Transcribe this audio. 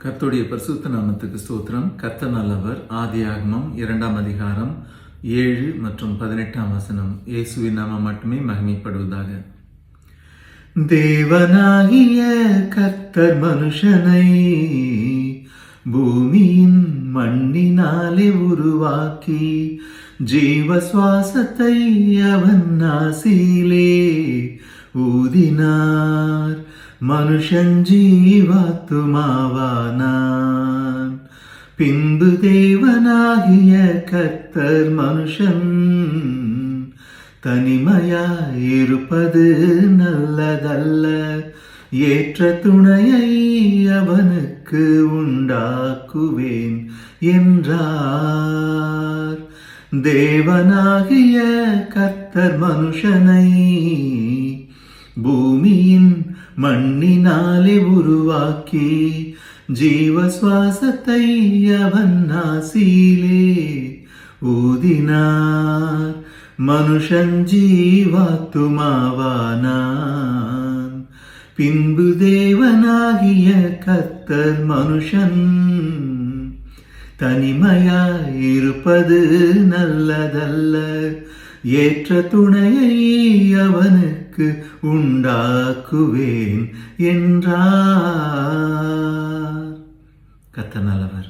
கர்த்தருடைய பரிசுத்த நாமத்துக்கு ஸ்தோத்திரம். கர்த்தர் நல்லவர். ஆதியாகமம் 2ஆம் அதிகாரம் 7 மற்றும் 18ஆம் வசனம். இயேசுவின் நாமம் மட்டுமே மகிமைப்படுவதாக. தேவனாகிய கர்த்தர் மனுஷனை பூமியின் மண்ணினாலே உருவாக்கி ஜீவ சுவாசத்தை அவன் நாசியிலே ஊதினார். மனுஷன் ஜீவாத்துமாவானான். பின்பு தேவனாகிய கர்த்தர் மனுஷன் தனிமையாயிருப்பது நல்லதல்ல, ஏற்ற துணையை அவனுக்கு உண்டாக்குவேன் என்றார். தேவனாகிய கர்த்தர் மனுஷனை பூமியின் மண்ணினாலே உருவாக்கி ஜீவ சுவாசத்தை அவன் நாசியிலே ஊதினார். மனுஷன் ஜீவாத்துமாவானான். பின்பு தேவனாகிய கர்த்தர் மனுஷன் தனிமையாயிருப்பது நல்லதல்ல, ஏற்ற துணையை அவனுக்கு உண்டாக்குவேன் என்றார். கர்த்தர் நல்லவர்.